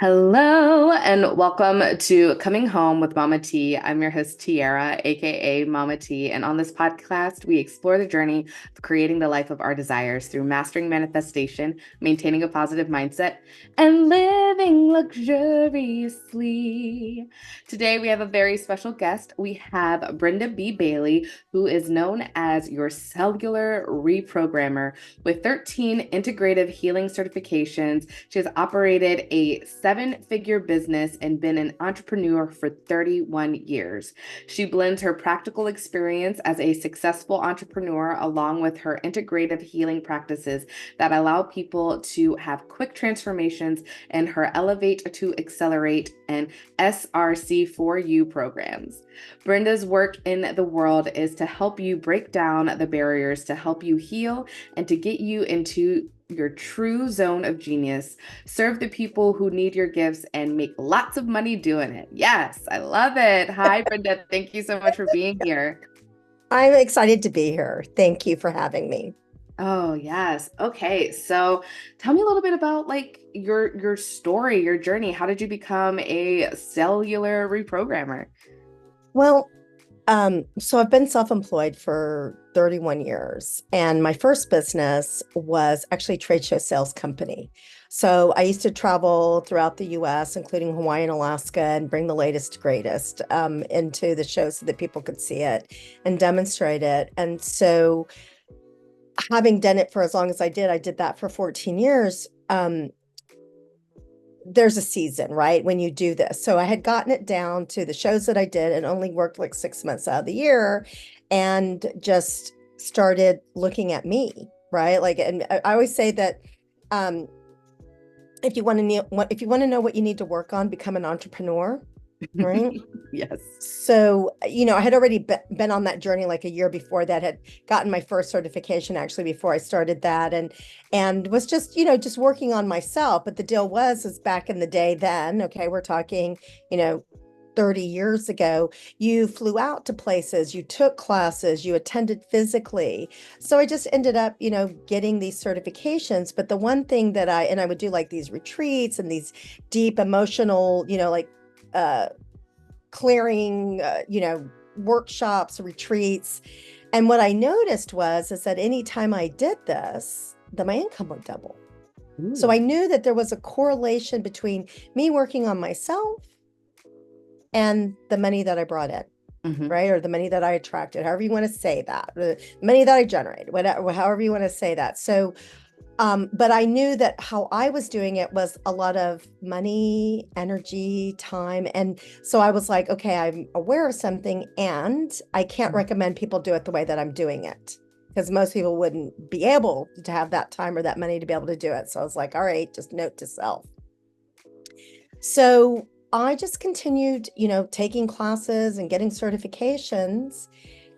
Hello and welcome to Coming Home with Mama T. I'm your host, Tiara, aka Mama T. And on this podcast, we explore the journey of creating the life of our desires through mastering manifestation, maintaining a positive mindset, and living luxuriously. Today, we have a very special guest. We have Brenda B. Bailey, who is known as your cellular reprogrammer with 13 integrative healing certifications. She has operated a seven-figure business and been an entrepreneur for 31 years. She blends her practical experience as a successful entrepreneur along with her integrative healing practices that allow people to have quick transformations in her Elevate to Accelerate and SRC4U programs. Brenda's work in the world is to help you break down the barriers, to help you heal, and to get you into your true zone of genius, serve the people who need your gifts, and make lots of money doing it. Yes, I love it. Hi, Brenda. Thank you so much for being here. I'm excited to be here. Thank you for having me. Oh, yes. Okay. So tell me a little bit about your story, your journey. How did you become a cellular reprogrammer? Well, so I've been self-employed for 31 years, and my first business was actually a trade show sales company. So I used to travel throughout the US, including Hawaii and Alaska, and bring the latest, greatest into the show so that people could see it and demonstrate it. And so having done it for as long as I did that for 14 years. There's a season, right? When you do this. So I had gotten it down to the shows that I did and only worked like 6 months out of the year and just started looking at me, right? Like, and I always say that um, if you want to know what you need to work on, become an entrepreneur, right? Yes. So, I had already been on that journey like a year before that, had gotten my first certification actually before I started that and was just, just working on myself. But the deal is back in the day then, okay, we're talking, you know, 30 years ago, you flew out to places, you took classes, you attended physically. So I just ended up, getting these certifications. But the one thing that I would do like these retreats and these deep emotional, uh clearing, workshops, retreats. And what I noticed is that anytime I did this, that my income would double. So Ooh. I knew that there was a correlation between me working on myself and the money that I brought in, Mhm. right? Or the money that I attracted, however you want to say that, the money that I generated, whatever, however you want to say that. So but I knew that how I was doing it was a lot of money, energy, time. And so I was like, okay, I'm aware of something and I can't recommend people do it the way that I'm doing it because most people wouldn't be able to have that time or that money to be able to do it. So I was like, all right, just note to self. So I just continued, taking classes and getting certifications.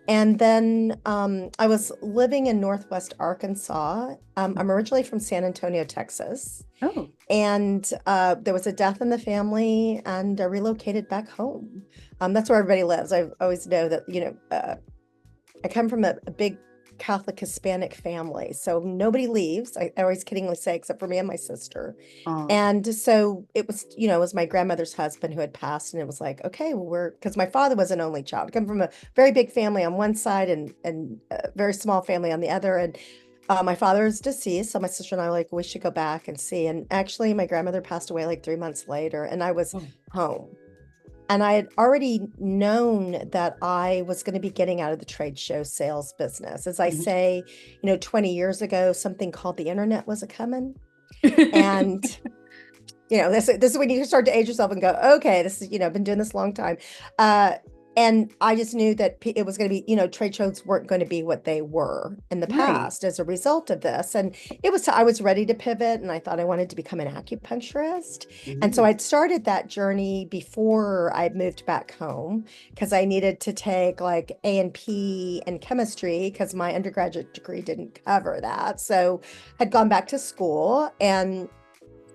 And then I was living in Northwest Arkansas. I'm originally from San Antonio, Texas. Oh. And there was a death in the family, and I relocated back home. That's where everybody lives. I always know that, I come from a big Catholic Hispanic family, so nobody leaves. I always kiddingly say, except for me and my sister. Oh. And so it was, it was my grandmother's husband who had passed, and it was like, okay, well, because my father was an only child. I come from a very big family on one side and a very small family on the other. And my father is deceased, so my sister and I were like, we should go back and see. And actually, my grandmother passed away like 3 months later, and I was Oh. home. And I had already known that I was going to be getting out of the trade show sales business. As I Mhm. say, 20 years ago, something called the internet was a coming. And, this is when you start to age yourself and go, okay, this is, I've been doing this a long time. And I just knew that it was going to be, trade shows weren't going to be what they were in the Right. past as a result of this. And I was ready to pivot and I thought I wanted to become an acupuncturist. And so Ooh. I'd started that journey before I moved back home because I needed to take like A&P and chemistry because my undergraduate degree didn't cover that. So I'd gone back to school and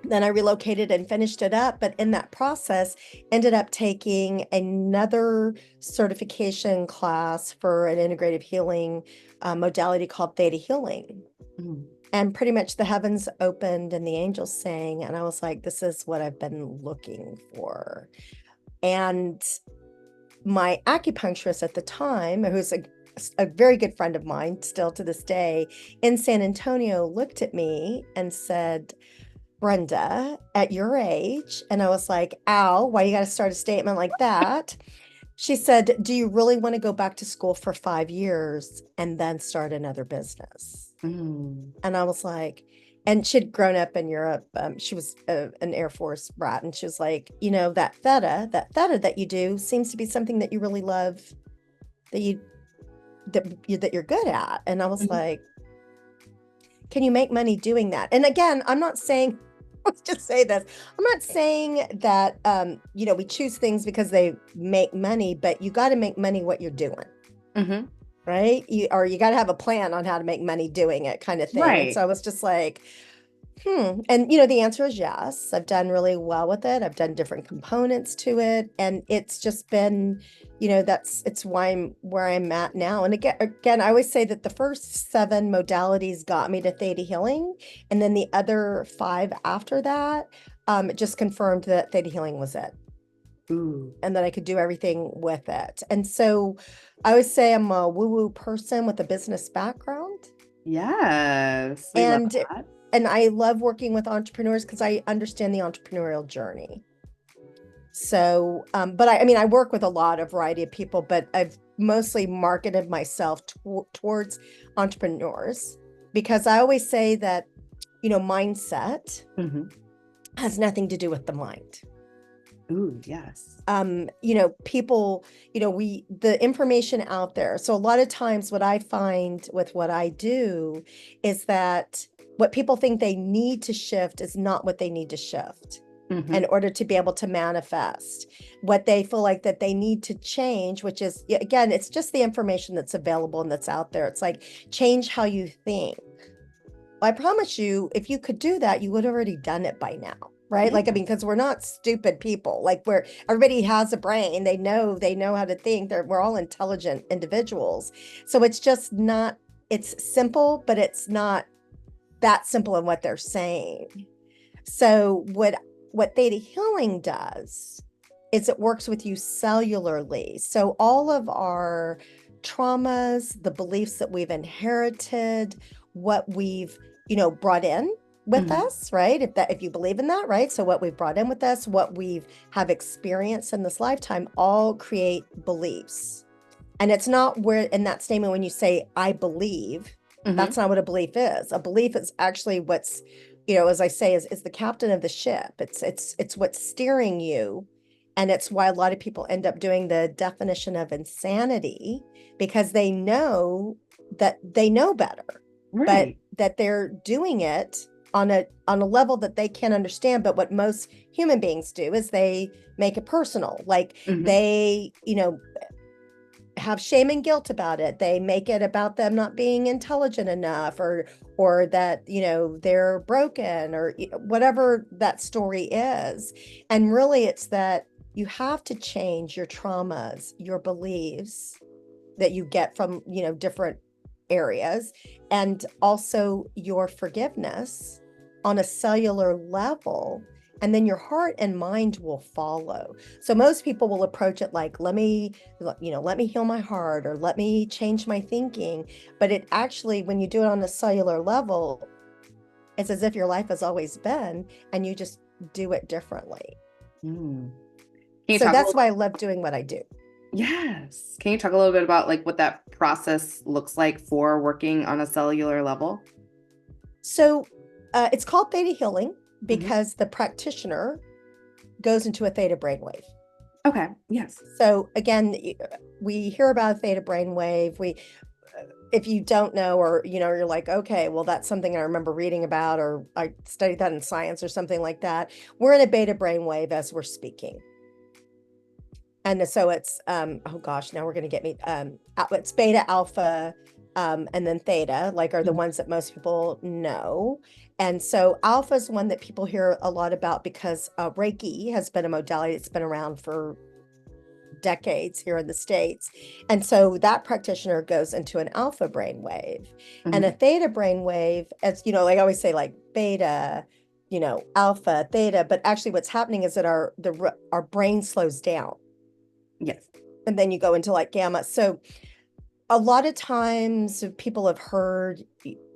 then I relocated and finished it up, but in that process, ended up taking another certification class for an integrative healing modality called Theta healing. Mm. And pretty much the heavens opened and the angels sang. And I was like, this is what I've been looking for. And my acupuncturist at the time, who's a very good friend of mine still to this day in San Antonio, looked at me and said, Brenda, at your age, and I was like, ow, why you got to start a statement like that? She said, do you really want to go back to school for 5 years and then start another business? Mm. And I was like, and she'd grown up in Europe. She was an Air Force brat. And she was like, that theta that you do seems to be something that you really love, that you're good at. And I was Mhm. like, can you make money doing that? And again, I'm not saying, let's just say this. I'm not saying that, we choose things because they make money, but you got to make money what you're doing, Mhm. right? Or you got to have a plan on how to make money doing it, kind of thing. And so Right. I was just like, and the answer is yes. I've done really well with it. I've done different components to it, and it's just been, it's why I'm where I'm at now. And again, I always say that the first 7 modalities got me to theta healing, and then the other 5 after that, it just confirmed that theta healing was it, Ooh. and that I could do everything with it. And so, I always say I'm a woo-woo person with a business background. Yes, we love And that. and I love working with entrepreneurs because I understand the entrepreneurial journey. So, but I mean, I work with a lot of variety of people, but I've mostly marketed myself towards entrepreneurs because I always say that, mindset Mhm. has nothing to do with the mind. Ooh, yes. People, the information out there. So a lot of times what I find with what I do is that what people think they need to shift is not what they need to shift in Mhm. order to be able to manifest what they feel like that they need to change, which is, again, it's just the information that's available and that's out there. It's like, change how you think. I promise you, if you could do that, you would have already done it by now, right? Yeah. Like, I mean, because we're not stupid people. Like, where everybody has a brain, they know how to think. We're all intelligent individuals. So it's just not. It's simple, but it's not that simple in what they're saying. So what theta healing does is it works with you cellularly. So all of our traumas, the beliefs that we've inherited, what we've, brought in with Mhm. us, right? If you believe in that, right? So what we've brought in with us, what we've have experienced in this lifetime, all create beliefs. And it's not where in that statement when you say I believe, that's Mhm. not what a belief is. A belief is actually what's, as I say, is the captain of the ship. It's what's steering you. And it's why a lot of people end up doing the definition of insanity because they know that they know better, but Right. that they're doing it on a level that they can't understand. But what most human beings do is they make it personal. Like Mhm. they, have shame and guilt about it. They make it about them not being intelligent enough or that, they're broken or whatever that story is. And really it's that you have to change your traumas, your beliefs that you get from, different areas and also your forgiveness on a cellular level, and then your heart and mind will follow. So most people will approach it like, let me heal my heart or let me change my thinking, but it actually, when you do it on a cellular level, it's as if your life has always been and you just do it differently. Mm. Can you So talk a that's little? why I love doing what I do. Yes. Can you talk a little bit about like what that process looks like for working on a cellular level? So it's called theta healing Mhm. because the practitioner goes into a theta brainwave. Okay. Yes. So again, we hear about theta brainwave. If you don't know, or you're like, okay, well, that's something I remember reading about, or I studied that in science or something like that. We're in a beta brainwave as we're speaking. And so it's oh gosh, now we're going to get me it's beta, alpha, and then theta, like are the Mhm. ones that most people know. And so alpha is one that people hear a lot about because Reiki has been a modality that's been around for decades here in the States. And so that practitioner goes into an alpha brainwave, and a Hmm. theta brainwave, as you know, like I always say, like beta, alpha, theta, but actually what's happening is that our brain slows down, Yes. and then you go into like gamma. So a lot of times people have heard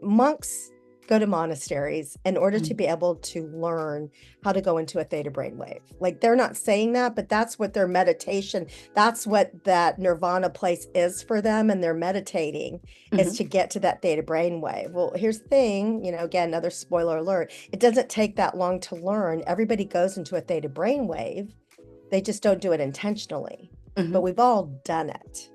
monks go to monasteries in order to Mhm. be able to learn how to go into a theta brainwave. Like they're not saying that, but that's what their meditation, that's what that nirvana place is for them. And they're meditating is Hmm. to get to that theta brainwave. Well, here's the thing, again, another spoiler alert. It doesn't take that long to learn. Everybody goes into a theta brainwave. They just don't do it intentionally, but Hmm. we've all done it.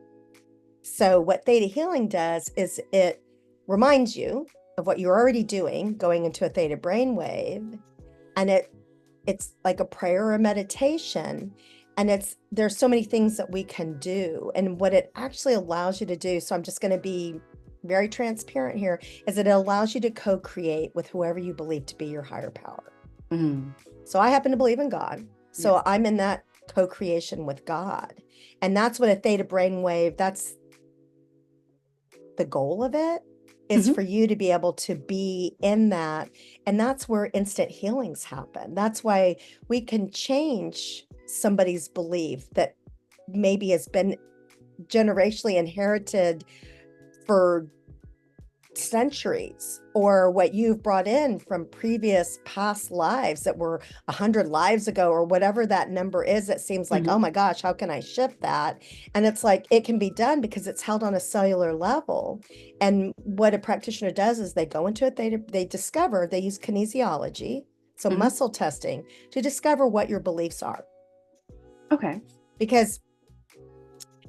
So what theta healing does is it reminds you of what you're already doing, going into a theta brainwave, and it's like a prayer or a meditation, and there's so many things that we can do, and what it actually allows you to do. So I'm just going to be very transparent here, is that it allows you to co-create with whoever you believe to be your higher power. Hmm. So I happen to believe in God, so Yes. I'm in that co-creation with God, and that's what a theta brainwave. That's the goal of it, is for Hmm. you to be able to be in that. And that's where instant healings happen. That's why we can change somebody's belief that maybe has been generationally inherited for centuries, or what you've brought in from previous past lives that were 100 lives ago, or whatever that number is. That seems like, oh Hmm. my gosh, how can I shift that? And it's like, it can be done because it's held on a cellular level. And what a practitioner does is they go into it, they discover, they use kinesiology, so Hmm. muscle testing, to discover what your beliefs are. Okay. Because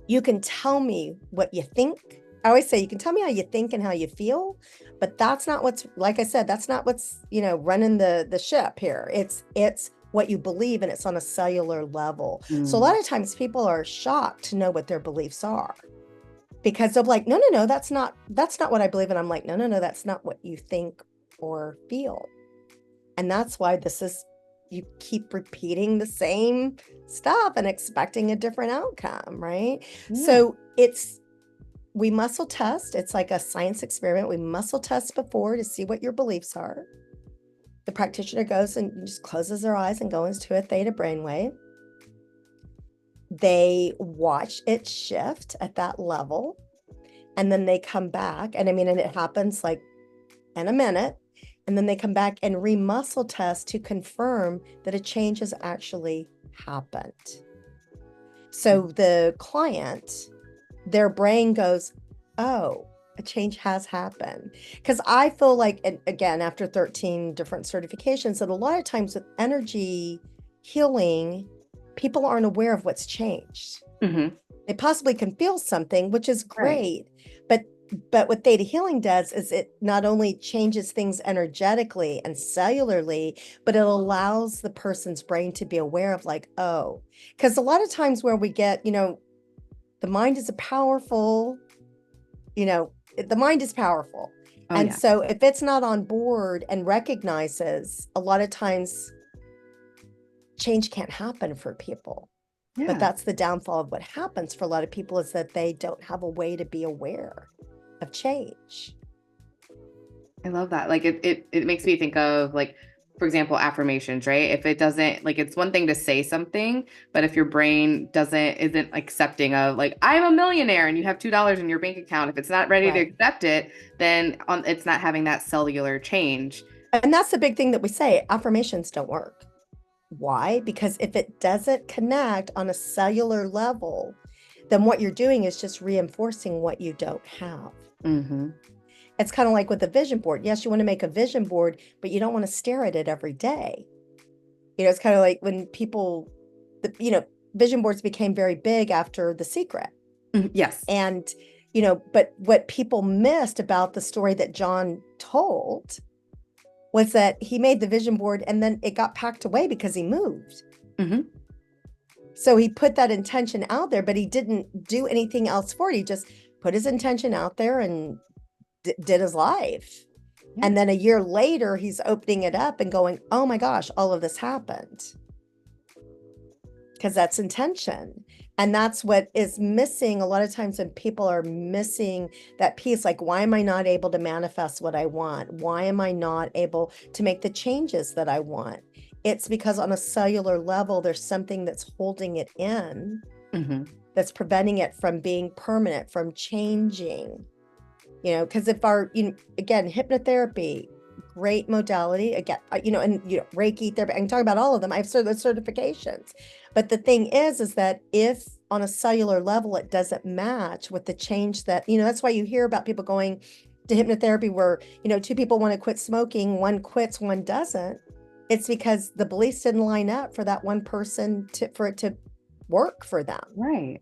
you can tell me what you think. I always say you can tell me how you think and how you feel, but that's not what's, like I said, that's not what's, running the ship here. It's what you believe, and it's on a cellular level. So a Mm. lot of times people are shocked to know what their beliefs are, because they're like, no, no, no, that's not what I believe. And I'm like, no, no, no, that's not what you think or feel. And that's why you keep repeating the same stuff and expecting a different outcome, right? Yeah. So we muscle test. It's like a science experiment. We muscle test before to see what your beliefs are. The practitioner goes and just closes their eyes and goes to a theta brainwave. They watch it shift at that level, and then they come back. And and it happens like in a minute. And then they come back and re-muscle test to confirm that a change has actually happened. So the client, their brain goes, oh, a change has happened. Because I feel like, and again, after 13 different certifications, that a lot of times with energy healing, people aren't aware of what's changed. Hmm. They possibly can feel something, which is Right. great, but what theta healing does is it not only changes things energetically and cellularly, but it allows the person's brain to be aware of, like, oh, because a lot of times where we get, the mind is a powerful, the mind is powerful. Oh, And yeah. so if it's not on board and recognizes, a lot of times change can't happen for people. But Yeah. that's the downfall of what happens for a lot of people, is that they don't have a way to be aware of change. I love that. Like it makes me think of, like, for example, affirmations, right? If it doesn't, like, it's one thing to say something, but if your brain isn't accepting of, like, I'm a millionaire and you have $2 in your bank account, if it's not ready to Right. accept it, then it's not having that cellular change. And that's the big thing that we say, affirmations don't work. Why? Because if it doesn't connect on a cellular level, then what you're doing is just reinforcing what you don't have. Hmm. It's kind of like with a vision board. Yes, you want to make a vision board, but you don't want to stare at it every day. It's kind of like when people, vision boards became very big after The Secret. Yes. And, but what people missed about the story that John told was that he made the vision board and then it got packed away because he moved. Hmm. So he put that intention out there, but he didn't do anything else for it. He just put his intention out there and did his life. Yeah. And then a year later, he's opening it up and going, oh my gosh, all of this happened. because that's intention. And that's what is missing a lot of times when people are missing that piece. Like, why am I not able to manifest what I want? Why am I not able to make the changes that I want? It's because on a cellular level, there's something that's holding it in, that's preventing it from being permanent, from changing. Because if again, hypnotherapy, great modality, again, and Reiki therapy, I can talk about all of them. I have those certifications. But the thing is that if on a cellular level, it doesn't match with the change that, that's why you hear about people going to hypnotherapy where, two people want to quit smoking, one quits, one doesn't. It's because the beliefs didn't line up for that one person for it to work for them. Right.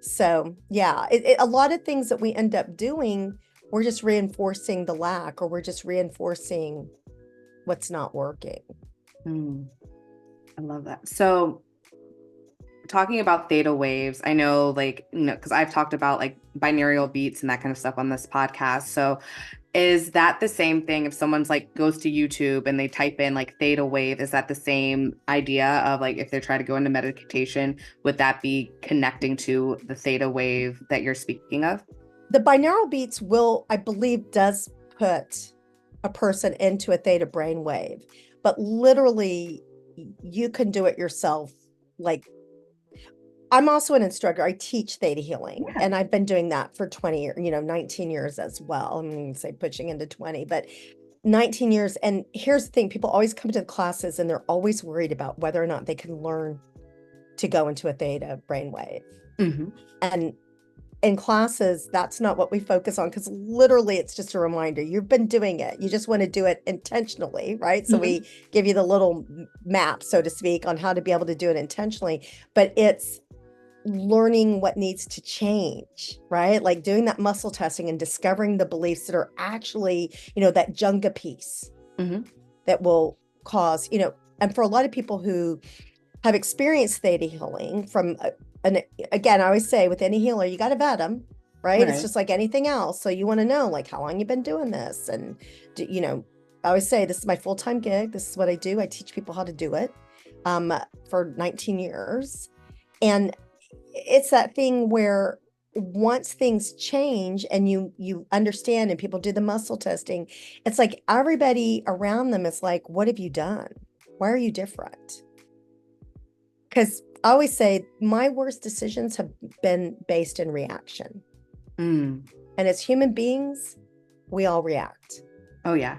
So yeah, a lot of things that we end up doing, we're just reinforcing the lack, or we're just reinforcing what's not working. I love that. So talking about theta waves, I know, because I've talked about like binaural beats and that kind of stuff on this podcast. So is that the same thing if someone's like goes to YouTube and they type in like theta wave? Is that the same idea of like if they're trying to go into meditation, would that be connecting to the theta wave that you're speaking of? The binaural beats I believe, does put a person into a theta brainwave, but literally you can do it yourself. Like, I'm also an instructor. I teach theta healing, and I've been doing that for 20 years, 19 years as well. I'm going to say pushing into 20, but 19 years. And here's the thing, people always come to the classes and they're always worried about whether or not they can learn to go into a theta brainwave. And in classes, that's not what we focus on, because literally it's just a reminder. You've been doing it. You just want to do it intentionally, right? So we give you the little map, so to speak, on how to be able to do it intentionally. But it's learning what needs to change, right? Like doing that muscle testing and discovering the beliefs that are actually, that Jenga piece that will cause, and for a lot of people who have experienced theta healing and again, I always say with any healer, you got to vet them, right? It's just like anything else. So you want to know like how long you've been doing this. And, I always say, this is my full-time gig. This is what I do. I teach people how to do it for 19 years. And it's that thing where once things change and you understand and people do the muscle testing, it's like everybody around them is like, what have you done? Why are you different? Because I always say my worst decisions have been based in reaction. And as human beings, we all react. Oh, yeah.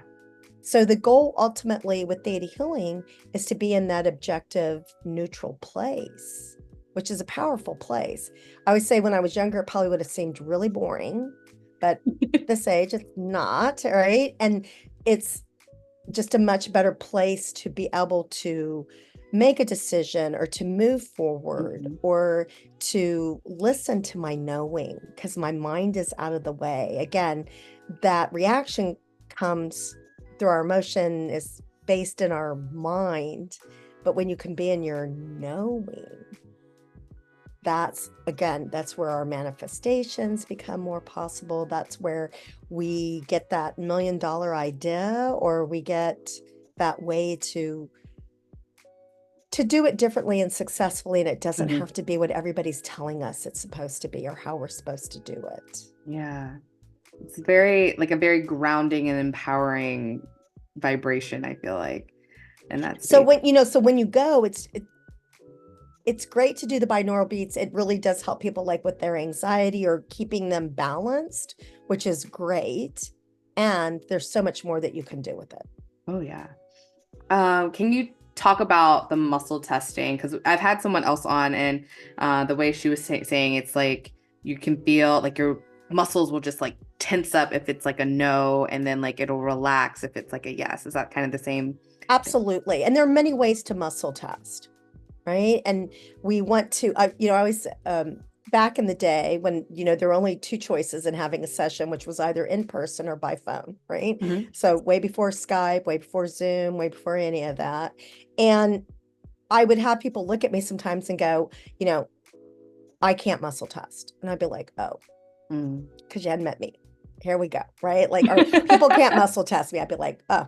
So the goal ultimately with theta healing is to be in that objective, neutral place, which is a powerful place. I always say when I was younger, it probably would have seemed really boring, but at this age, it's not, right? And it's just a much better place to be able to make a decision or to move forward or to listen to my knowing, because my mind is out of the way. Again, that reaction comes through our emotion, is based in our mind. But when you can be in your knowing, that's where our manifestations become more possible. That's where we get that $1 million idea, or we get that way to do it differently and successfully. And it doesn't have to be what everybody's telling us it's supposed to be or how we're supposed to do it. Yeah. It's a very grounding and empowering vibration, I feel like. And that's so when you go, it's great to do the binaural beats. It really does help people like with their anxiety or keeping them balanced, which is great. And there's so much more that you can do with it. Oh, yeah. Can you talk about the muscle testing? Because I've had someone else on, and the way she was saying it's like you can feel like your muscles will just like tense up if it's like a no, and then like it'll relax if it's like a yes. Is that kind of the same? Absolutely. And there are many ways to muscle test, right? And we want to, I always, back in the day when, there were only two choices in having a session, which was either in person or by phone, right? So way before Skype, way before Zoom, way before any of that. And I would have people look at me sometimes and go, I can't muscle test. And I'd be like, oh, because you hadn't met me. Here we go, right? Like, or people can't muscle test me. I'd be like, oh,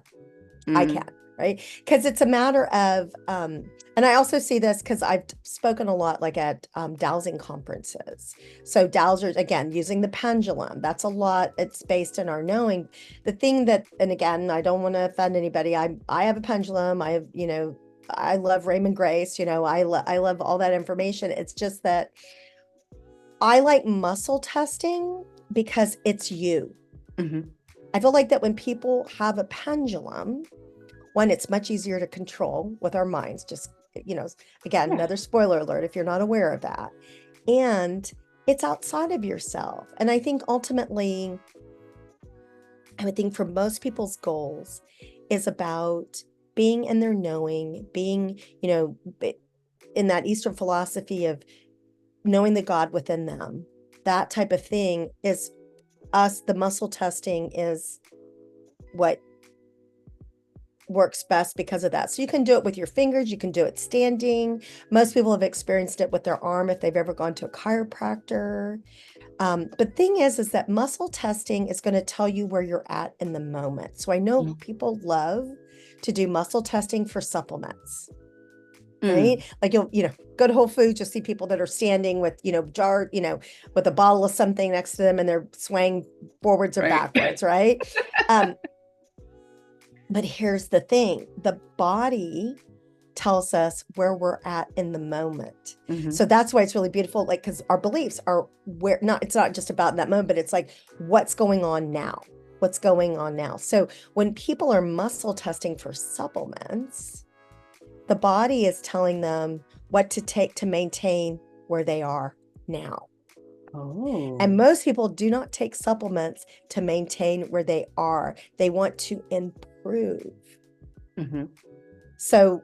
I can, right? Because it's a matter of, and I also see this because I've spoken a lot like at dowsing conferences. So dowsers, again, using the pendulum, that's a lot. It's based in our knowing. The thing that, and again, I don't want to offend anybody. I have a pendulum. I have, I love Raymond Grace. I love all that information. It's just that I like muscle testing because it's you. Mm-hmm. I feel like that when people have a pendulum, one, it's much easier to control with our minds. Just, again, Yeah. another spoiler alert if you're not aware of that. And it's outside of yourself. And I think ultimately, I would think for most people's goals is about being in their knowing, being, in that Eastern philosophy of knowing the God within them. That type of thing is us, the muscle testing is what works best because of that. So you can do it with your fingers, you can do it standing. Most people have experienced it with their arm if they've ever gone to a chiropractor. But thing is that muscle testing is going to tell you where you're at in the moment. So I know people love to do muscle testing for supplements, Mm. right? Like you'll go to Whole Foods, you'll see people that are standing with, jar, with a bottle of something next to them and they're swaying forwards or Right. backwards, right? But here's the thing, the body tells us where we're at in the moment. Mm-hmm. So that's why it's really beautiful, like, because our beliefs are it's not just about that moment, but it's like, what's going on now? What's going on now? So when people are muscle testing for supplements, the body is telling them what to take to maintain where they are now. Oh. And most people do not take supplements to maintain where they are. They want to improve. Mm-hmm. So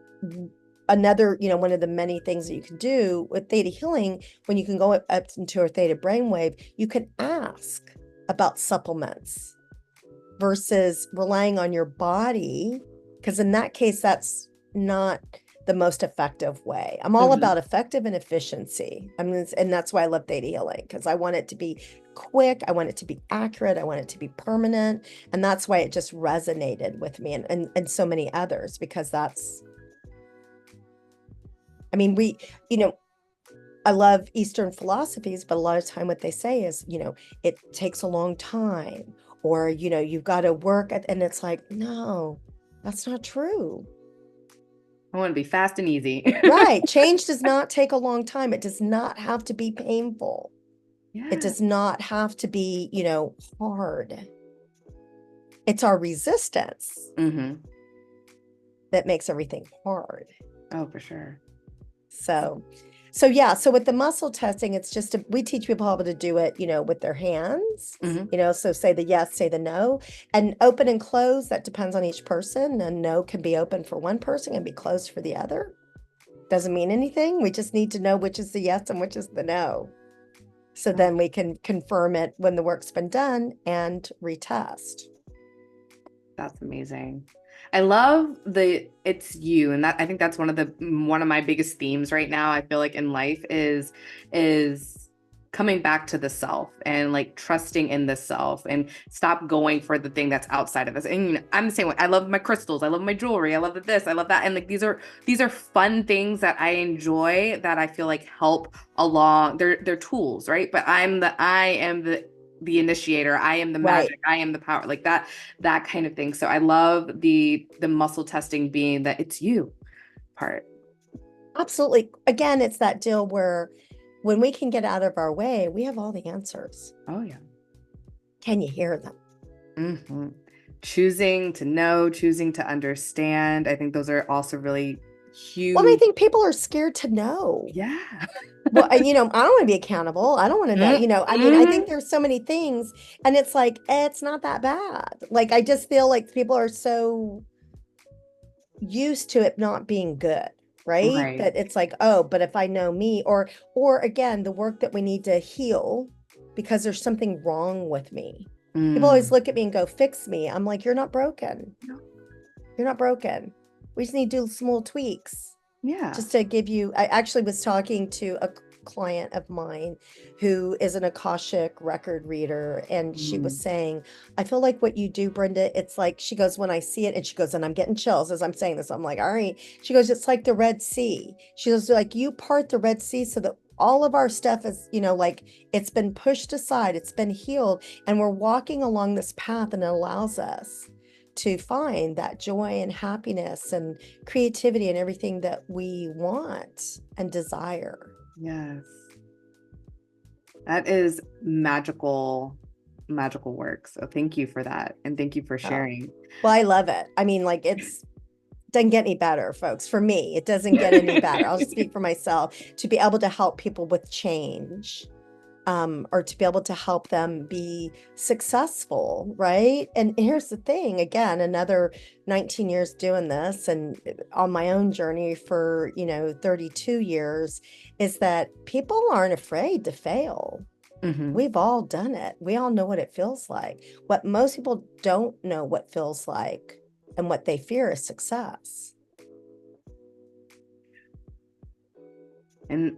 another, one of the many things that you can do with theta healing, when you can go up into a theta brainwave, you can ask about supplements versus relying on your body, because in that case, that's not the most effective way. I'm all Mm-hmm. about effective and efficiency. And that's why I love theta healing, because I want it to be quick. I want it to be accurate. I want it to be permanent. And that's why it just resonated with me and so many others, because I love Eastern philosophies, but a lot of time what they say is, it takes a long time, or, you've got to work at, and it's like, no, that's not true. I want to be fast and easy. Right. Change does not take a long time. It does not have to be painful. Yeah. It does not have to be, hard. It's our resistance Mm-hmm. that makes everything hard. Oh, for sure. So with the muscle testing, it's just we teach people how to do it, with their hands, Mm-hmm. so say the yes, say the no, and open and close. That depends on each person. And no can be open for one person and be closed for the other. Doesn't mean anything. We just need to know which is the yes and which is the no. So then we can confirm it when the work's been done and retest. That's amazing. I love it's you, and that I think that's one of my biggest themes right now. I feel like in life is coming back to the self and like trusting in the self and stop going for the thing that's outside of us. And I'm the same way. I love my crystals, I love my jewelry, I love this, I love that. And like these are fun things that I enjoy that I feel like help along. They're tools, right? But I am the initiator. I am the Right. magic. I am the power. Like that kind of thing. So I love the muscle testing being that it's you part. Absolutely. Again, it's that deal where when we can get out of our way, we have all the answers. Oh yeah. Can you hear them? Mm-hmm. Choosing to know, choosing to understand. I think those are also really huge. Well, I think people are scared to know. Yeah. Well, I don't want to be accountable. I don't want to know, I think there's so many things, and it's like, it's not that bad. Like, I just feel like people are so used to it not being good, right? Right. That it's like, oh, but if I know me, or again, the work that we need to heal because there's something wrong with me. People always look at me and go, fix me. I'm like, you're not broken. No. You're not broken. We just need to do small tweaks. Yeah. Just to give you, I actually was talking to a client of mine who is an Akashic record reader, and she was Mm. saying, I feel like what you do, Brenda, it's like, she goes, when I see it, and she goes, and I'm getting chills as I'm saying this. I'm like, all right. She goes, it's like the Red Sea. She goes, like, you part the Red Sea so that all of our stuff is, like it's been pushed aside, it's been healed, and we're walking along this path, and it allows us to find that joy and happiness and creativity and everything that we want and desire. Yes. That is magical, magical work. So thank you for that. And thank you for Oh, sharing. well, I love it. I mean, like, it's doesn't get any better, folks. For me, it doesn't get any better. I'll just speak for myself, to be able to help people with change, or to be able to help them be successful, right? And here's the thing, again, another 19 years doing this, and on my own journey for, 32 years, is that people aren't afraid to fail. Mhm. We've all done it. We all know what it feels like. What most people don't know what feels like, and what they fear, is success. And,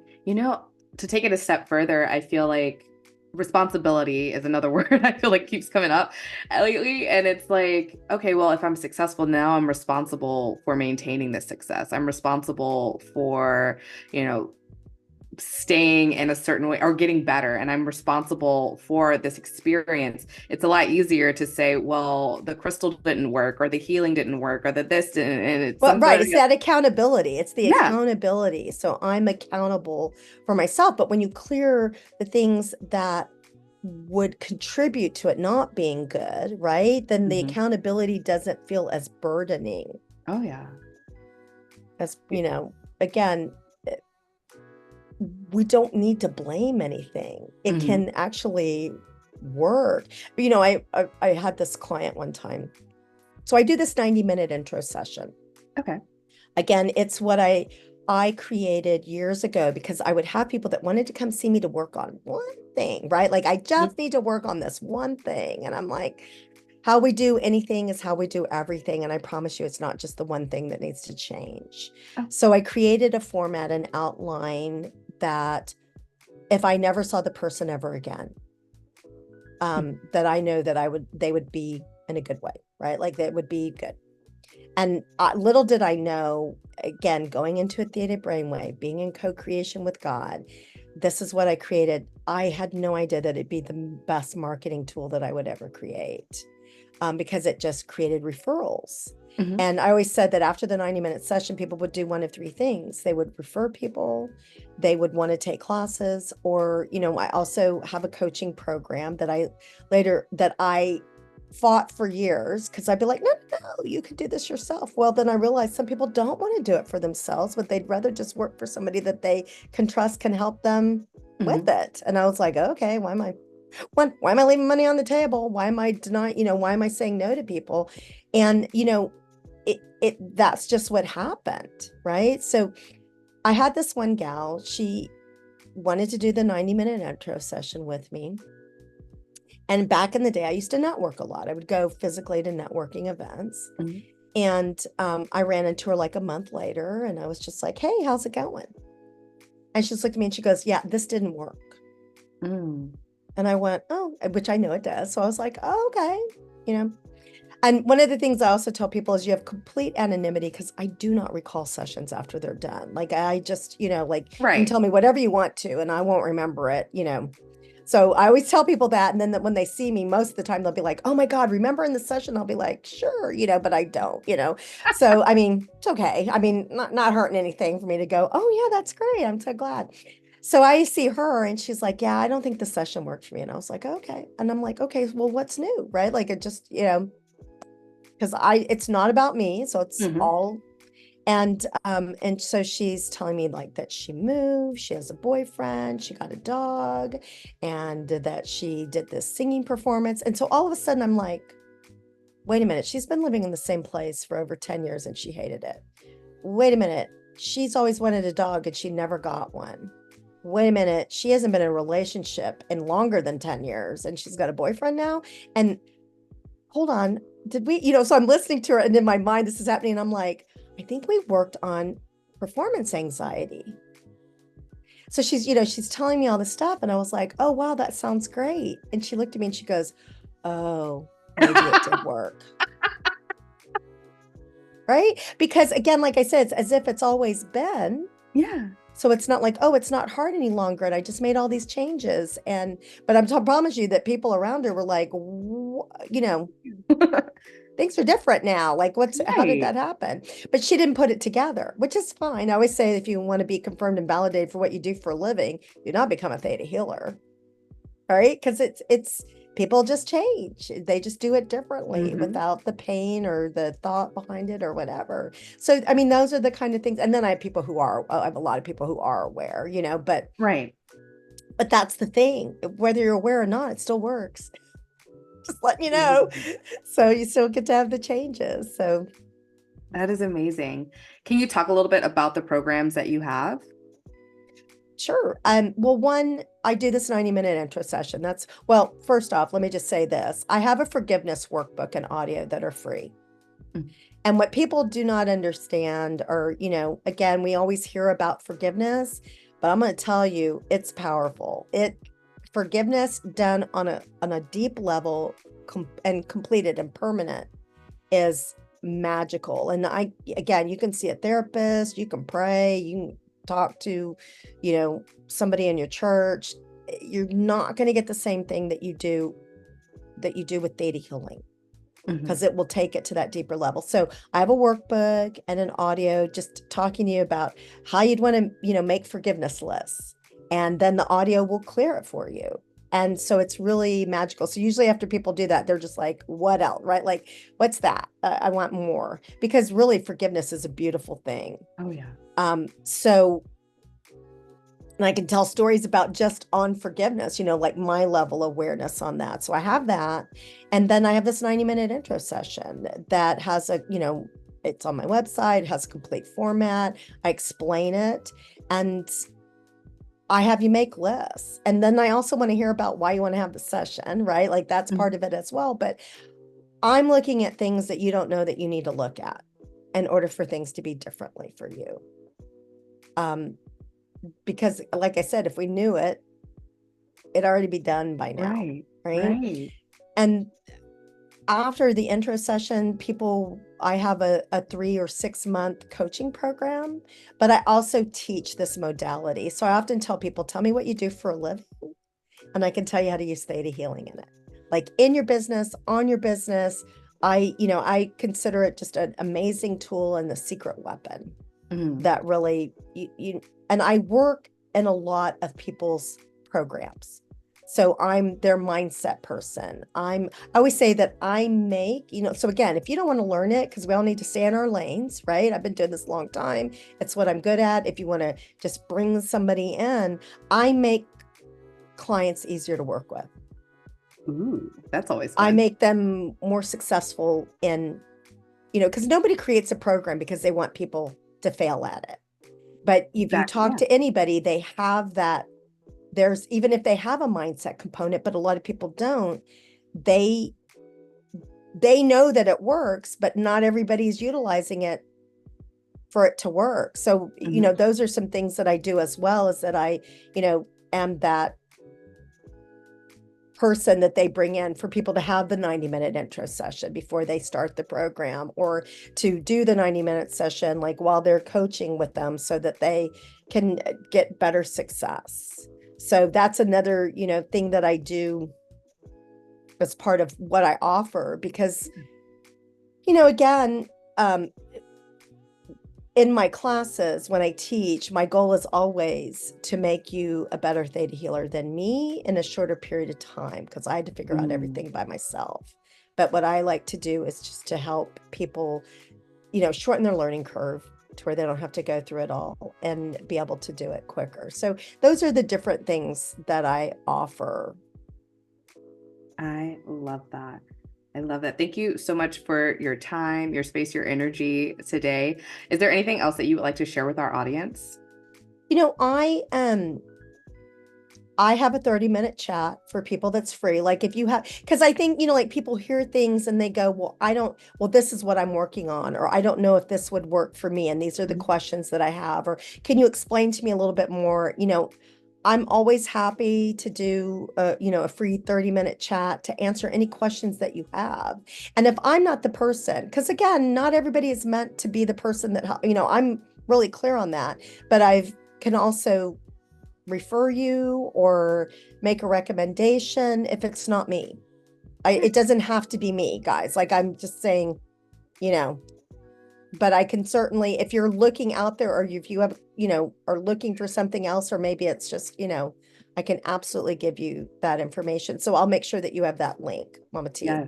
to take it a step further, I feel like responsibility is another word I feel like keeps coming up lately. And it's like, okay, well, if I'm successful now, I'm responsible for maintaining this success. I'm responsible for, you know, staying in a certain way or getting better, and I'm responsible for this experience. It's a lot easier to say, well, the crystal didn't work, or the healing didn't work, or that this didn't, and it's Well, something. right. It's that accountability. It's the Yeah. accountability. So I'm accountable for myself. But when you clear the things that would contribute to it not being good, right? Then the Mhm. accountability doesn't feel as burdening Oh yeah. as, again, we don't need to blame anything. It Hmm. can actually work. I had this client one time. So I do this 90-minute intro session. Okay. Again, it's what I created years ago, because I would have people that wanted to come see me to work on one thing, right? Like, I Mhm. just need to work on this one thing. And I'm like, how we do anything is how we do everything. And I promise you, it's not just the one thing that needs to change. Oh. So I created a format and outline that, if I never saw the person ever again, that I know that they would be in a good way, right? Like, that would be good. And little did I know, again, going into a Theta brainwave, being in co-creation with God, this is what I created. I had no idea that it'd be the best marketing tool that I would ever create, because it just created referrals. Mhm. And I always said that after the 90-minute session, people would do one of three things. They would refer people, they would want to take classes, or, I also have a coaching program that I fought for years, because I'd be like, no, no, no, you could do this yourself. Well, then I realized some people don't want to do it for themselves, but they'd rather just work for somebody that they can trust, can help them with Mhm. it. And I was like, okay, why am I leaving money on the table? Why am I denying, why am I saying no to people? And, that's just what happened, right? So I had this one gal, she wanted to do the 90-minute intro session with me. And back in the day, I used to network a lot. I would go physically to networking events. Mhm. And I ran into her like a month later, and I was just like, hey, how's it going? And she just looked at me and she goes, yeah, this didn't work. Mm. And I went, oh, which I know it does. So I was like, oh, okay. And one of the things I also tell people is you have complete anonymity, because I do not recall sessions after they're done. Like, I just, like, you can Right. tell me whatever you want to, and I won't remember it. So I always tell people that. And then that when they see me, most of the time they'll be like, oh my God, remember in the session? I'll be like, sure, but I don't. So, I mean, it's okay. I mean, not hurting anything for me to go, oh yeah, that's great. I'm so glad. So I see her and she's like, yeah, I don't think the session worked for me. And I was like, okay. And I'm like, okay, well, what's new? Right? Like, it just, because it's not about me. So it's Mhm. all. And so she's telling me, like, that she moved, she has a boyfriend, she got a dog, and that she did this singing performance. And so all of a sudden I'm like, wait a minute, she's been living in the same place for over 10 years and she hated it. Wait a minute, she's always wanted a dog and she never got one. Wait a minute, she hasn't been in a relationship in longer than 10 years and she's got a boyfriend now. And hold on, did we, so I'm listening to her, and in my mind this is happening, and I'm like, I think we worked on performance anxiety. So she's telling me all this stuff, and I was like, oh, wow, that sounds great. And she looked at me and she goes, oh, maybe it did work. Right? Because again, like I said, it's as if it's always been. Yeah. So it's not like, oh, it's not hard any longer. And I just made all these changes. But promise you that people around her were like, things are different now. Like, how did Right. that happen? But she didn't put it together, which is fine. I always say if you want to be confirmed and validated for what you do for a living, do not become a theta healer. Right? Because it's people just change. They just do it differently Hmm. without the pain or the thought behind it or whatever. So, I mean, those are the kind of things. And then I have a lot of people who are aware, Right. but that's the thing. Whether you're aware or not, it still works. Just letting you know. Mhm. So you still get to have the changes. So That is amazing. Can you talk a little bit about the programs that you have? sure. Well, one, I do this 90-minute intro session. Well, first off, let me just say this. I have a forgiveness workbook and audio that are free. Mm. And what people do not understand, or, again, we always hear about forgiveness, but I'm going to tell you, it's powerful. Forgiveness done on a deep level and completed and permanent is magical. And again, you can see a therapist, you can pray, you can talk to, somebody in your church. You're not going to get the same thing that you do with theta healing, Mhm. because it will take it to that deeper level. So I have a workbook and an audio just talking to you about how you'd want to, make forgiveness lists. And then the audio will clear it for you. And so it's really magical. So usually after people do that, they're just like, what else? Right? Like, what's that? I want more. Because really forgiveness is a beautiful thing. Oh, yeah. So and I can tell stories about just on forgiveness, like my level of awareness on that. So I have that. And then I have this 90-minute intro session that has it's on my website, has a complete format. I explain it, and I have you make lists. And then I also want to hear about why you want to have the session, right? Like that's Mhm. part of it as well. But I'm looking at things that you don't know that you need to look at in order for things to be differently for you. Because like I said, if we knew it, it'd already be done by now, Right. right? Right. And after the intro session, I have a 3 or 6 month coaching program, but I also teach this modality. So I often tell people, tell me what you do for a living, and I can tell you how to use theta healing in it. Like in your business, on your business, I consider it just an amazing tool and the secret weapon Mhm. that really and I work in a lot of people's programs. So I'm their mindset person. I always say that I make, so again, if you don't want to learn it, because we all need to stay in our lanes, right? I've been doing this a long time. It's what I'm good at. If you want to just bring somebody in, I make clients easier to work with. Ooh, that's always I fun. make them more successful because nobody creates a program because they want people to fail at it. But if you Exactly. talk Yeah. to anybody, they have that. Even if they have a mindset component, but a lot of people don't, they know that it works, but not everybody's utilizing it for it to work. So, Mhm. those are some things that I do as well, is that I, am that person that they bring in for people to have the 90-minute intro session before they start the program, or to do the 90-minute session like while they're coaching with them so that they can get better success. So that's another, thing that I do as part of what I offer, because, again, um, in my classes, when I teach, my goal is always to make you a better theta healer than me in a shorter period of time, because I had to figure out Mm. everything by myself. But what I like to do is just to help people, shorten their learning curve to where they don't have to go through it all and be able to do it quicker. So those are the different things that I offer. I love that. I love that. Thank you so much for your time, your space, your energy today. Is there anything else that you would like to share with our audience? You know, I have a 30-minute chat for people that's free. Like if you have, because I think, like people hear things and they go, well, this is what I'm working on, or I don't know if this would work for me. And these are the Mhm. questions that I have, or can you explain to me a little bit more? I'm always happy to do a free 30-minute chat to answer any questions that you have. And if I'm not the person, because again, not everybody is meant to be the person that, I'm really clear on that, but I can also refer you or make a recommendation if it's not me. It doesn't have to be me, guys. Like I'm just saying, you know, but I can certainly, if you're looking out there or if you have, are looking for something else, or maybe it's just, I can absolutely give you that information. So I'll make sure that you have that link, Mama T. Yeah,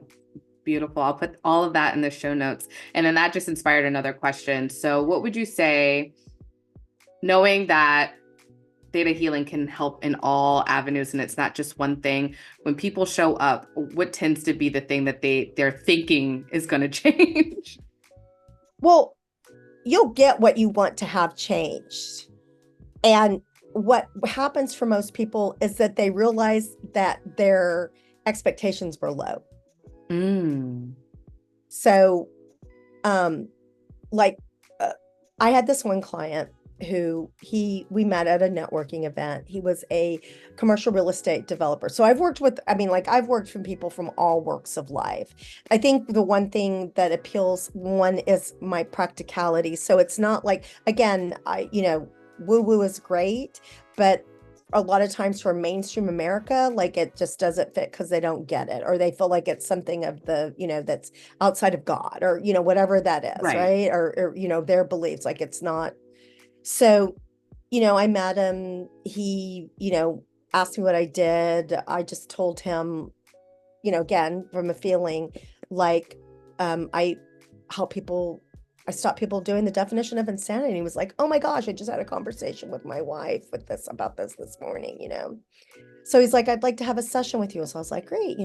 beautiful. I'll put all of that in the show notes. And then that just inspired another question. So, what would you say, knowing that theta healing can help in all avenues and it's not just one thing, when people show up, what tends to be the thing that they're thinking is going to change? Well, you'll get what you want to have changed. And what happens for most people is that they realize that their expectations were low. Mm. So, um, like, I had this one client who we met at a networking event. He was a commercial real estate developer. So I've worked from people from all walks of life. I think the one thing that appeals, one is my practicality. So it's not like, again, woo woo is great, but a lot of times for mainstream America, like it just doesn't fit because they don't get it, or they feel like it's something of the, that's outside of God, or, whatever that is, Right. right? Or their beliefs, like it's not. So, I met him. He, asked me what I did. I just told him, again, from a feeling like I help people, I stop people doing the definition of insanity. And he was like, oh my gosh, I just had a conversation with my wife about this morning, So he's like, I'd like to have a session with you. So I was like, great,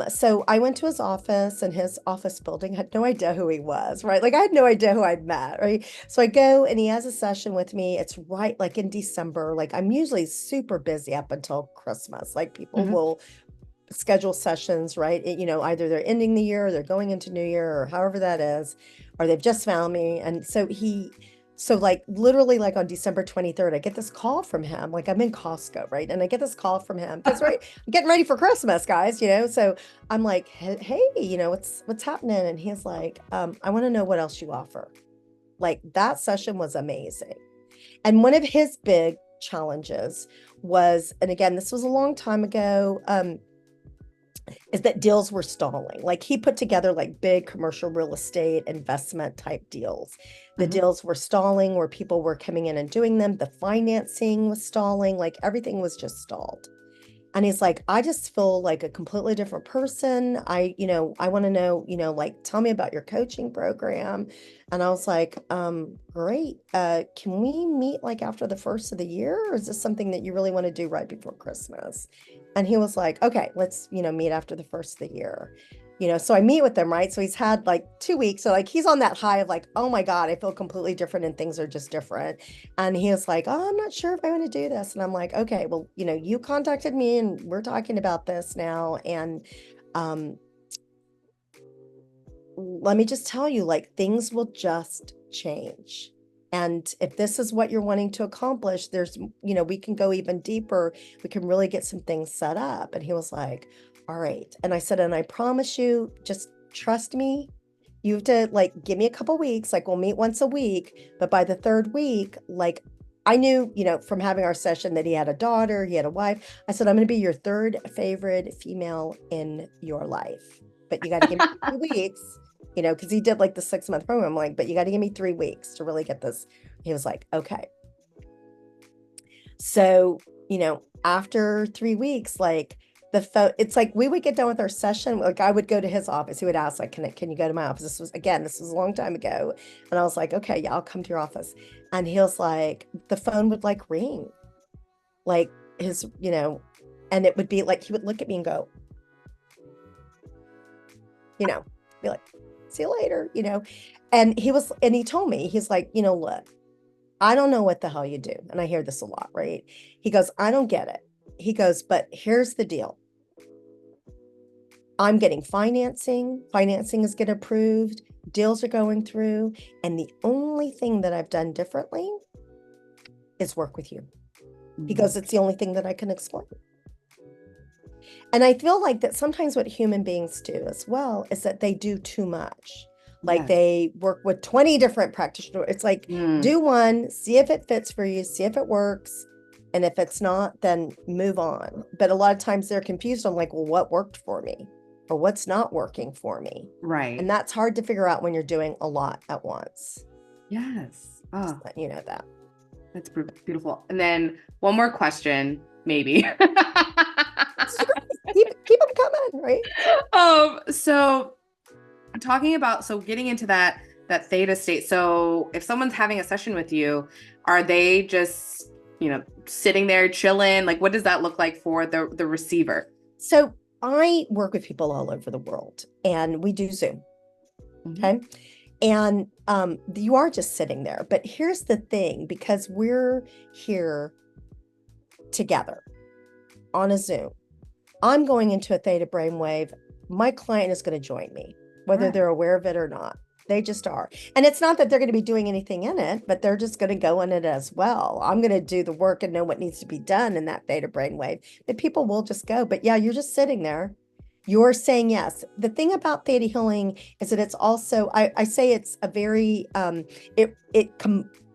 So I went to his office, and his office building, had no idea who he was, right? Like I had no idea who I'd met, right? So I go and he has a session with me. It's right like in December. Like I'm usually super busy up until Christmas. Like people Mhm. will schedule sessions, right? Either they're ending the year, or they're going into New Year, or however that is, or they've just found me. And so like literally like on December 23rd, I get this call from him. Like I'm in Costco, right? And I get this call from him because right, I'm getting ready for Christmas, guys, So I'm like, hey, what's happening? And he's like, I want to know what else you offer. Like that session was amazing. And one of his big challenges was, and again, this was a long time ago, is that deals were stalling. Like he put together like big commercial real estate investment type deals. The Mhm. deals were stalling where people were coming in and doing them. The financing was stalling, like everything was just stalled. And he's like, I just feel like a completely different person. I want to know, like, tell me about your coaching program. And I was like, great. Can we meet like after the first of the year? Or is this something that you really want to do right before Christmas? And he was like, okay, let's, meet after the first of the year. So I meet with him, right? So he's had like 2 weeks. So like he's on that high of like, oh my God, I feel completely different and things are just different. And he was like, oh, I'm not sure if I want to do this. And I'm like, okay, well, you contacted me and we're talking about this now. And um, let me just tell you, like, things will just change. And if this is what you're wanting to accomplish, we can go even deeper. We can really get some things set up. And he was like, all right. And I said, and I promise you, just trust me. You have to like give me a couple weeks, like we'll meet once a week. But by the third week, like I knew, from having our session that he had a daughter, he had a wife. I said, I'm going to be your third favorite female in your life. But you got to give me 2 weeks, because he did like the 6-month program. I'm like, but you got to give me 3 weeks to really get this. He was like, okay. So, after 3 weeks, like the phone, it's like we would get done with our session. Like I would go to his office. He would ask, like, can you go to my office? This was a long time ago. And I was like, okay, yeah, I'll come to your office. And he was like, the phone would like ring, like his, and it would be like, he would look at me and go, be like, see you later, And he told me, he's like, look, I don't know what the hell you do. And I hear this a lot, right? He goes, I don't get it. he goes, but here's the deal. I'm getting financing is getting approved, deals are going through, and the only thing that I've done differently is work with you. He goes, it's the only thing that I can explain. And I feel like that sometimes what human beings do as well is that they do too much. Like they work with 20 different practitioners. It's like, do one, see if it fits for you, see if it works. And if it's not, then move on. But a lot of times they're confused. I'm like, well, what worked for me or what's not working for me? Right. And that's hard to figure out when you're doing a lot at once. Yes. Oh, just letting you know that. That's beautiful. And then one more question, maybe. keep them coming, right? So talking about, so getting into that theta state. So if someone's having a session with you, are they just, sitting there chilling? Like, what does that look like for the receiver? So I work with people all over the world and we do Zoom. Okay. And you are just sitting there. But here's the thing, because we're here together on a Zoom, I'm going into a theta brainwave. My client is going to join me, whether they're aware of it or not. They just are. And it's not that they're going to be doing anything in it, but they're just going to go in it as well. I'm going to do the work and know what needs to be done in that theta brainwave. The people will just go. But yeah, you're just sitting there. You're saying yes. The thing about theta healing is that it's also, I say it's a very, it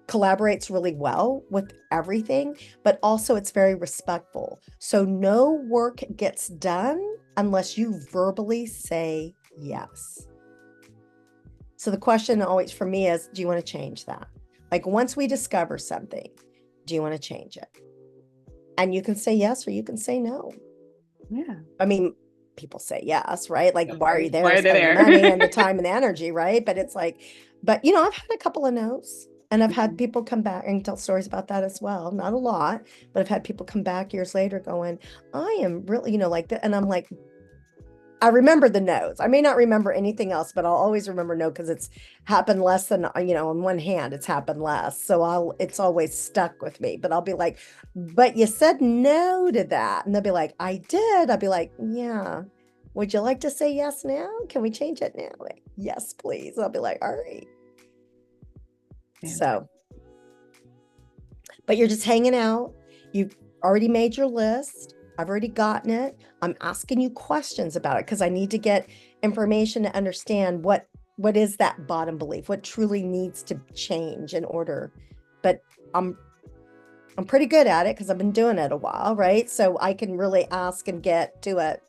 collaborates really well with everything, but also it's very respectful. So no work gets done unless you verbally say yes. So the question always for me is, do you want to change that? Like once we discover something, do you want to change it? And you can say yes or you can say no. Yeah. I mean, people say yes, right? Like, why are you there? Why are they there? The money and the time and the energy, right? But it's like, but I've had a couple of no's. And I've had people come back and tell stories about that as well. Not a lot, but I've had people come back years later going, I am really, like that. And I'm like, I remember the no's. I may not remember anything else, but I'll always remember no, because it's happened less than, on one hand, it's happened less. So it's always stuck with me, but I'll be like, but you said no to that. And they'll be like, I did. I'll be like, yeah. Would you like to say yes now? Can we change it now? Like, yes, please. I'll be like, all right. So, but you're just hanging out. You've already made your list. I've already gotten it. I'm asking you questions about it because I need to get information to understand what is that bottom belief, what truly needs to change in order. But I'm pretty good at it because I've been doing it a while, right? So I can really ask and get to it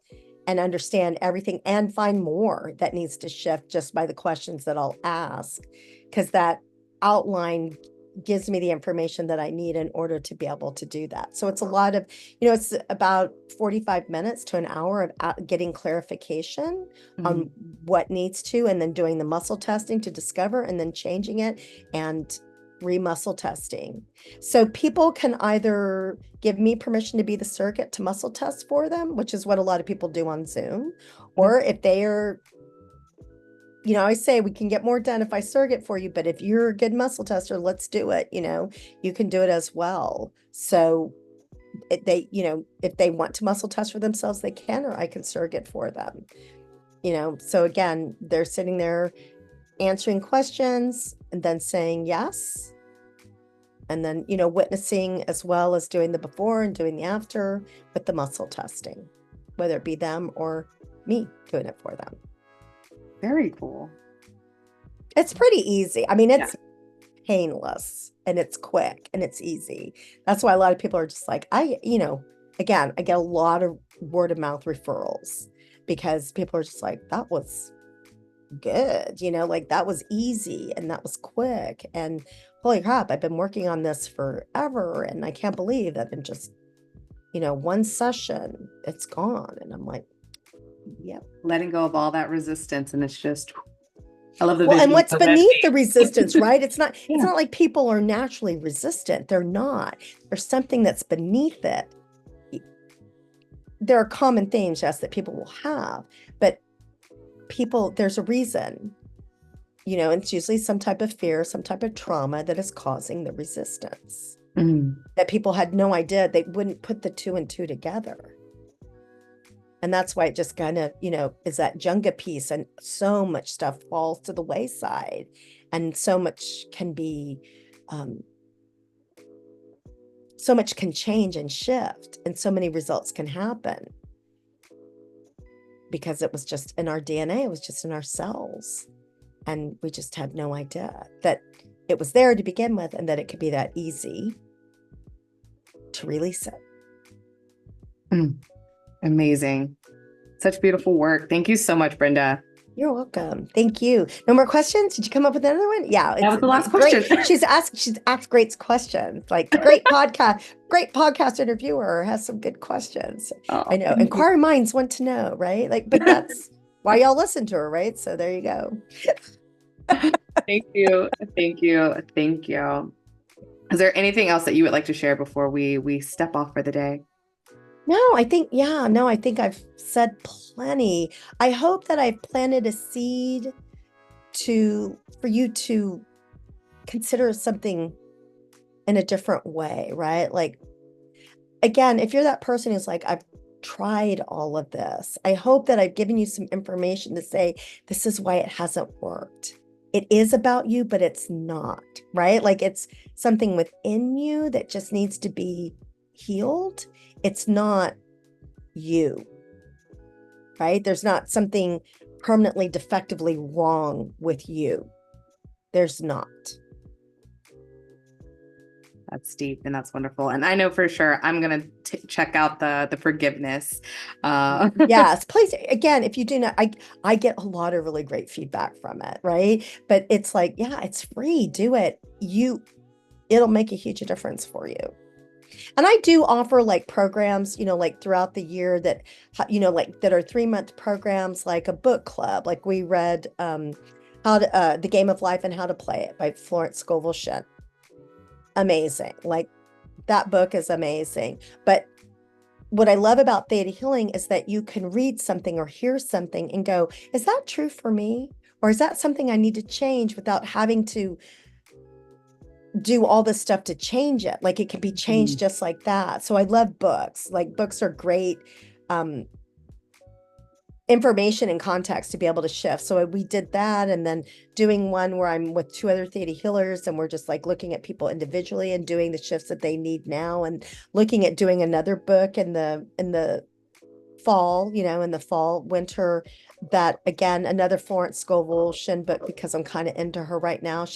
and understand everything and find more that needs to shift just by the questions that I'll ask, because that outline gives me the information that I need in order to be able to do that. So it's a lot of, it's about 45 minutes to an hour of getting clarification on what needs to, and then doing the muscle testing to discover, and then changing it and re-muscle testing. So people can either give me permission to be the surrogate to muscle test for them, which is what a lot of people do on Zoom, or if they are, I say we can get more done if I surrogate for you, but if you're a good muscle tester, let's do it. You can do it as well. So if they want to muscle test for themselves, they can, or I can surrogate for them. So again, they're sitting there answering questions and then saying yes. And then, witnessing as well as doing the before and doing the after with the muscle testing, whether it be them or me doing it for them. Very cool. It's pretty easy. I mean, it's painless and it's quick and it's easy. That's why a lot of people are just like, again, I get a lot of word of mouth referrals because people are just like, that was good, like that was easy and that was quick. And holy crap, I've been working on this forever and I can't believe that in just, one session, it's gone. And I'm like, yep. Letting go of all that resistance, and it's just, I love the Well, vision. and what's beneath the resistance, right? It's not like people are naturally resistant. They're not. There's something that's beneath it. There are common themes, yes, that people will have, but there's a reason, and it's usually some type of fear, some type of trauma that is causing the resistance. Mm. that people had no idea. They wouldn't put the two and two together. And that's why it just kind of, is that Jenga piece, and so much stuff falls to the wayside, and um, so much can change and shift, and so many results can happen because it was just in our DNA, it was just in our cells. And we just had no idea that it was there to begin with, and that it could be that easy to release it. Mm. Amazing. Such beautiful work. Thank you so much, Brenda. You're welcome. Thank you. No more questions? Did you come up with another one? Yeah, That it's was the last great. question. She's asked great questions. Like great podcast interviewer, has some good questions. I Oh, know. thank you. Inquiring minds want to know, right? Like, but that's why y'all listen to her, right? So there you go. Thank you. Thank you. Thank you. Is there anything else that you would like to share before we step off for the day? No, I think I've said plenty. I hope that I've planted a seed for you to consider something in a different way, right? Like, again, if you're that person who's like, I've tried all of this, I hope that I've given you some information to say, this is why it hasn't worked. It is about you, but it's not, right? Like, it's something within you that just needs to be healed. It's not you, right? There's not something permanently defectively wrong with you. There's not. That's deep and that's wonderful. And I know for sure I'm gonna check out the forgiveness. Yes, please. Again, if you do not, I get a lot of really great feedback from it, right? But it's like, yeah, it's free. Do it. It'll make a huge difference for you. And I do offer like programs, like throughout the year that, like that are 3-month programs, like a book club. Like we read The Game of Life and How to Play It by Florence Scovel Shinn. Amazing. Like that book is amazing. But what I love about Theta Healing is that you can read something or hear something and go, is that true for me? Or is that something I need to change without having to do all this stuff to change it? Like it can be changed just like that. So I love books. Like books are great information and context to be able to shift. So we did that, and then doing one where I'm with 2 other Theta healers, and we're just like looking at people individually and doing the shifts that they need now, and looking at doing another book in the fall, in the fall, winter, that again, another Florence Scovel Shinn book, because I'm kind of into her right now.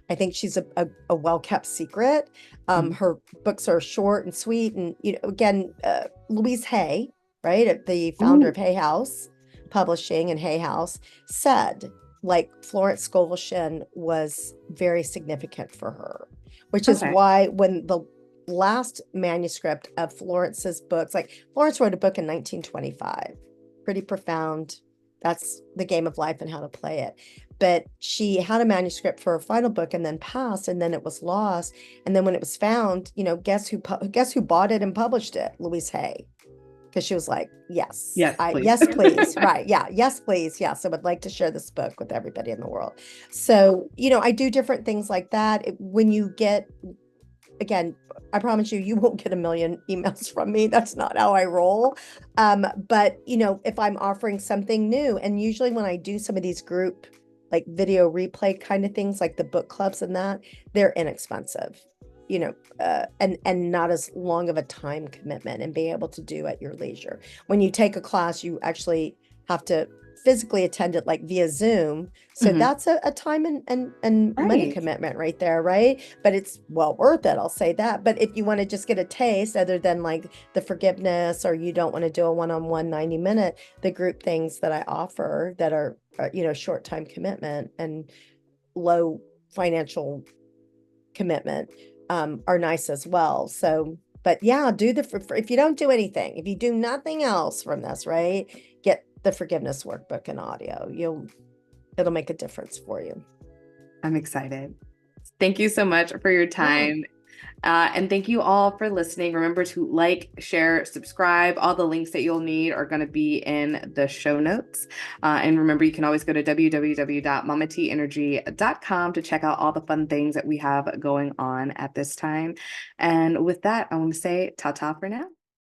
I think she's a well-kept secret. Her books are short and sweet, and again, Louise Hay, right, the founder of Hay House Publishing and Hay House, said like Florence Scovel Shinn was very significant for her, which is why when the last manuscript of Florence's books, like Florence wrote a book in 1925, pretty profound. That's The Game of Life and How to Play It. But she had a manuscript for her final book and then passed, and then it was lost. And then when it was found, guess who bought it and published it? Louise Hay. Because she was like, yes, Yes, please. yes, please. Right. Yeah. Yes, please. Yes. I would like to share this book with everybody in the world. So, I do different things like that. When you get, again, I promise you won't get a million emails from me. That's not how I roll. But if I'm offering something new, and usually when I do some of these group, like video replay kind of things, like the book clubs and that, they're inexpensive, and not as long of a time commitment, and being able to do at your leisure. When you take a class, you actually have to physically attend it like via Zoom. So that's a time and money commitment right there, right? But it's well worth it, I'll say that. But if you want to just get a taste, other than like the forgiveness, or you don't want to do a one-on-one 90-minute, the group things that I offer that are short time commitment and low financial commitment are nice as well. So, but yeah, if you don't do anything, if you do nothing else from this, right, get the forgiveness workbook and audio. It'll make a difference for you. I'm excited. Thank you so much for your time. And thank you all for listening. Remember to like, share, subscribe. All the links that you'll need are going to be in the show notes. And remember, you can always go to www.mamateenergy.com to check out all the fun things that we have going on at this time. And with that, I want to say ta ta for now.